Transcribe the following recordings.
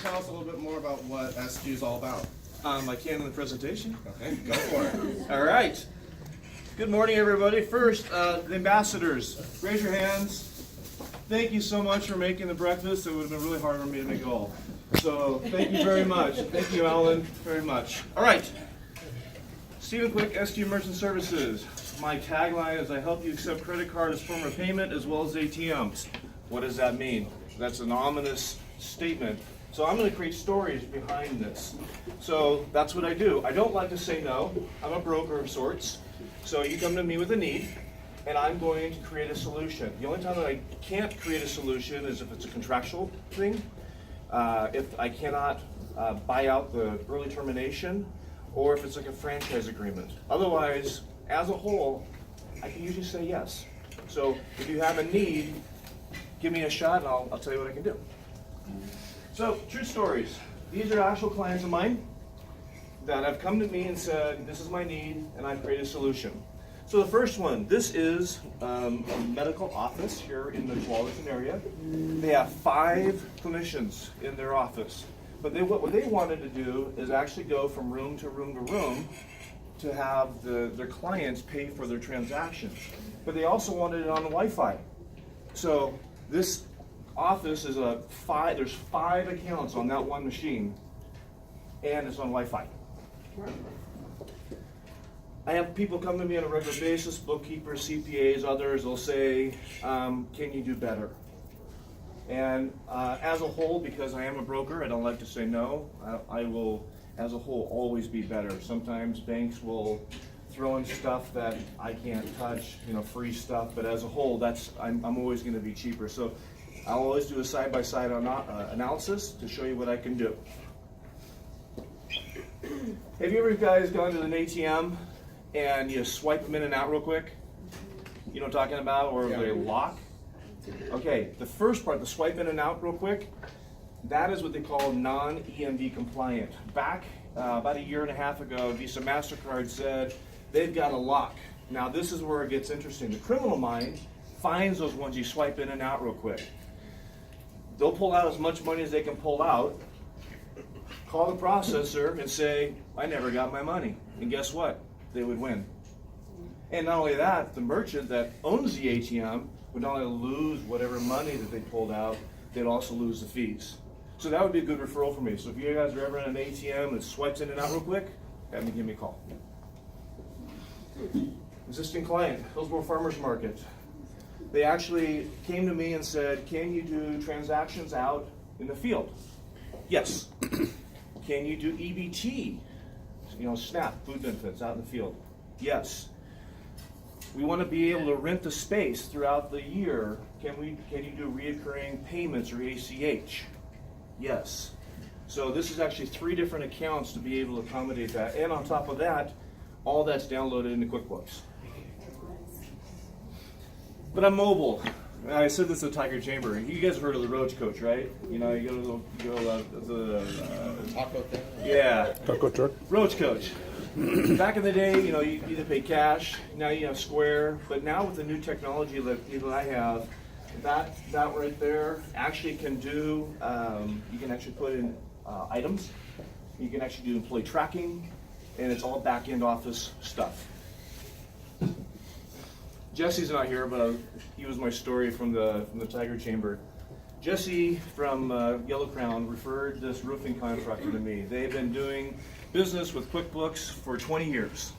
tell us a little bit more about what SQ is all about? I can in the presentation. Okay, go for it. All right. Good morning, everybody. First, the ambassadors, raise your hands. Thank you so much for making the breakfast. It would have been really hard for me to make it all. So thank you very much. Thank you, Alan, very much. All right. Stephen Quick, SQ Merchant Services. My tagline is I help you accept credit card as form of payment as well as ATMs. What does that mean? That's an ominous statement. So I'm going to create stories behind this. So that's what I do. I don't like to say no. I'm a broker of sorts. So you come to me with a need, and I'm going to create a solution. The only time that I can't create a solution is if it's a contractual thing, if I cannot buy out the early termination, or if it's like a franchise agreement. Otherwise, as a whole, I can usually say yes. So if you have a need, give me a shot and I'll tell you what I can do. So, true stories. These are actual clients of mine that have come to me and said, this is my need, and I've created a solution. So the first one, this is a medical office here in the Tualatin area. They have 5 clinicians in their office. But what they wanted to do is actually go from room to room to room to have their clients pay for their transactions. But they also wanted it on the Wi-Fi. So this office is there's 5 accounts on that one machine, and it's on Wi-Fi. I have people come to me on a regular basis, bookkeepers, CPAs, others, they'll say, can you do better? And as a whole, because I am a broker, I don't like to say no. I will, as a whole, always be better. Sometimes banks will throw in stuff that I can't touch, free stuff, but as a whole, I'm always going to be cheaper. So I'll always do a side-by-side analysis to show you what I can do. Have you ever guys gone to an ATM and you swipe them in and out real quick? You know what I'm talking about? Or they lock? Okay, the first part, the swipe in and out real quick, that is what they call non-EMV compliant. Back about a year and a half ago, Visa MasterCard said they've got a lock. Now this is where it gets interesting. The criminal mind finds those ones you swipe in and out real quick. They'll pull out as much money as they can pull out, call the processor and say, I never got my money. And guess what? They would win. And not only that, the merchant that owns the ATM would not only lose whatever money that they pulled out, they'd also lose the fees. So that would be a good referral for me. So if you guys are ever in an ATM that swipes in and out real quick, have me give me a call. Existing client, Hillsborough Farmers Market. They actually came to me and said, can you do transactions out in the field? Yes. Can you do EBT? SNAP, food benefits out in the field? Yes. We want to be able to rent the space throughout the year. Can you do reoccurring payments or ACH? Yes. So this is actually 3 different accounts to be able to accommodate that. And on top of that, all that's downloaded into QuickBooks. But I'm mobile. I said this at Tiger Chamber. You guys have heard of the Roach Coach, right? You go to the Taco thing? Yeah. Taco truck? Roach Coach. Back in the day, you either pay cash, now you have Square, but now with the new technology that I have, that right there actually can do, you can actually put in items, you can actually do employee tracking, and it's all back-end office stuff. Jesse's not here, but he was my story from the Tiger Chamber. Jesse from Yellow Crown referred this roofing contractor to me. They've been doing business with QuickBooks for 20 years.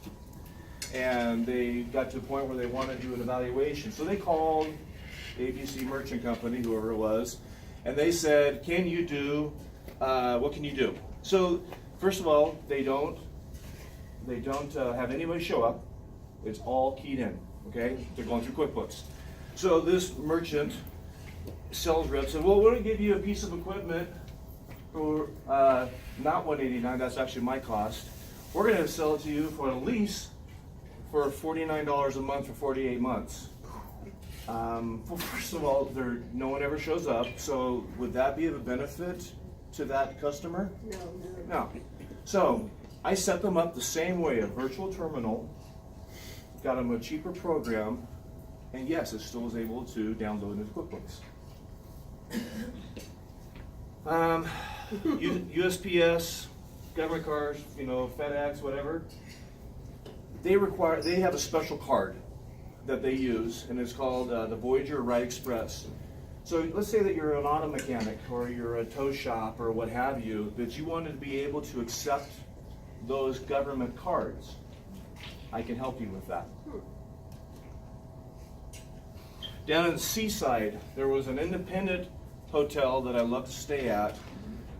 And they got to a point where they wanted to do an evaluation. So they called ABC Merchant Company, whoever it was, and they said, can you do, what can you do? So first of all, they don't have anybody show up. It's all keyed in, okay? They're going through QuickBooks. So this merchant sales rep said, well, we're going to give you a piece of equipment for not $189, that's actually my cost. We're going to sell it to you for a lease for $49 a month for 48 months. Well, first of all, no one ever shows up, so would that be of a benefit to that customer? No. So I set them up the same way, a virtual terminal, got them a cheaper program, and yes, it still was able to download into QuickBooks. USPS, government cars, FedEx, whatever, they have a special card that they use, and it's called the Voyager Ride Express. So let's say that you're an auto mechanic or you're a tow shop or what have you, that you wanted to be able to accept those government cards. I can help you with that. Down in the Seaside, there was an independent hotel that I love to stay at.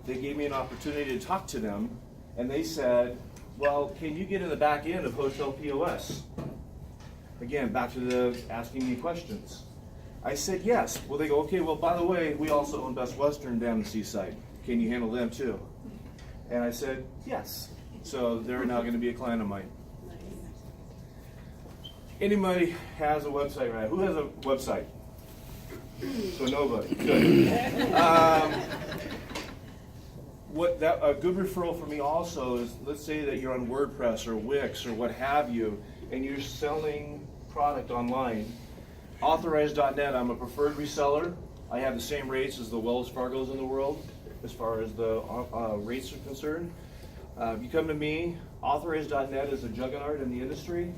They gave me an opportunity to talk to them, and they said, well, can you get in the back end of hotel POS? Again, back to the asking me questions. I said yes. Well, they go, okay, well, by the way, we also own Best Western down in Seaside. Can you handle them too? And I said yes. So they're now going to be a client of mine. Anybody has a website, right? Who has a website? So nobody. Good. A good referral for me also is, let's say that you're on WordPress or Wix or what have you, and you're selling product online. Authorize.net, I'm a preferred reseller. I have the same rates as the Wells Fargos in the world as far as the rates are concerned. You come to me, Authorize.net is a juggernaut in the industry.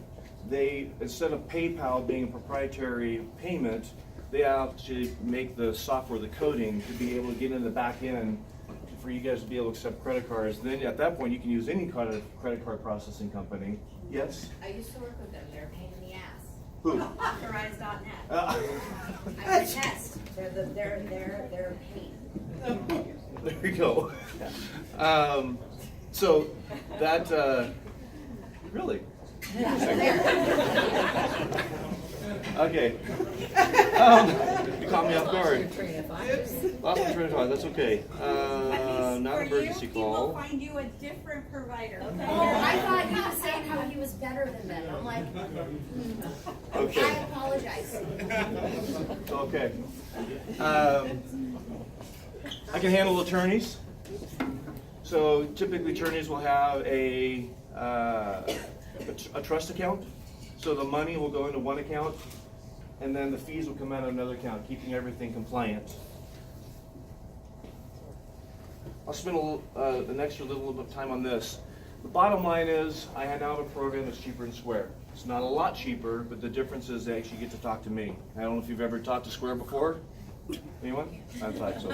They, instead of PayPal being a proprietary payment, they actually make the software, the coding, to be able to get in the back end for you guys to be able to accept credit cards. Then at that point, you can use any kind of credit card processing company. Yes? I used to work with them. They're a pain in the ass. Who? Authorize.net. I protest. They're a pain. There you go. So that really. Okay. You caught me off guard. Lost my train of thought. That's okay. Not an emergency He will call. find you a different provider. Okay. Oh, I thought he was saying how he was better than them. I'm like, Okay. I apologize. Okay. I can handle attorneys. So typically attorneys will have a trust account. So the money will go into one account, and then the fees will come out of another account, keeping everything compliant. I'll spend an extra little bit of time on this. The bottom line is, I now have a program that's cheaper than Square. It's not a lot cheaper, but the difference is they actually get to talk to me. I don't know if you've ever talked to Square before. Anyone? I thought so.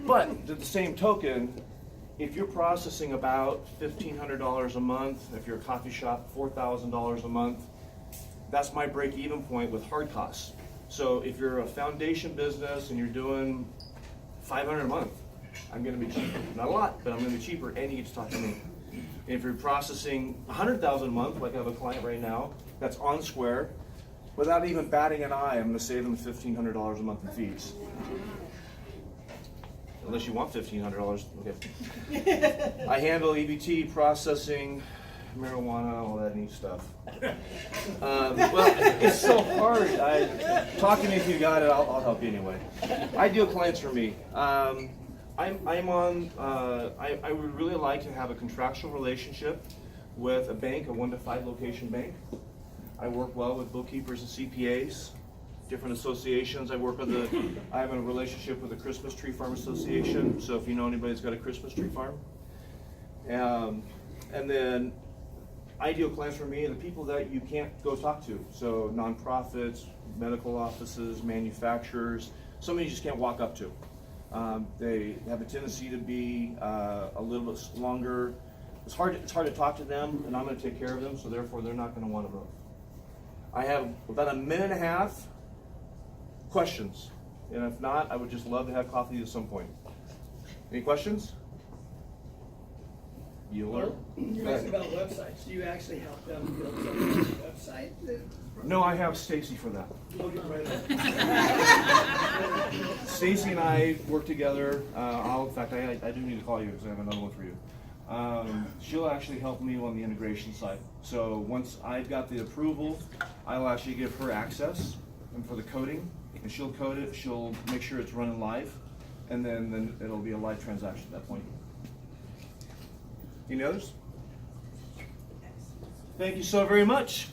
But at the same token, if you're processing about $1,500 a month, if you're a coffee shop, $4,000 a month, that's my break-even point with hard costs. So if you're a foundation business and you're doing $500 a month, I'm going to be cheaper. Not a lot, but I'm going to be cheaper, and you get to talk to me. And if you're processing $100,000 a month, like I have a client right now, that's on Square, without even batting an eye, I'm going to save them $1,500 a month in fees. Unless you want $1,500, okay. I handle EBT, processing, marijuana, all that neat stuff. Well, it's so hard. Talk to me if you got it. I'll help you anyway. Ideal clients for me. I would really like to have a contractual relationship with a bank, a 1 to 5 location bank. I work well with bookkeepers and CPAs. Different associations. I have a relationship with the Christmas Tree Farm Association, so if you know anybody that's got a Christmas tree farm. And then ideal clients for me are the people that you can't go talk to. So nonprofits, medical offices, manufacturers, somebody you just can't walk up to. They have a tendency to be a little bit longer. It's hard to talk to them, and I'm going to take care of them, so therefore they're not going to want to move. I have about a minute and a half questions, and if not, I would just love to have coffee at some point. Any questions? Bueller? You asked about websites. Do you actually help them build a website? No, I have Stacy for that. Look it right up. Stacy and I work together. In fact, I do need to call you because I have another one for you. She'll actually help me on the integration side. So once I've got the approval, I'll actually give her access and for the coding, and she'll code it. She'll make sure it's running live, and then it'll be a live transaction at that point. Any others? Thank you so very much.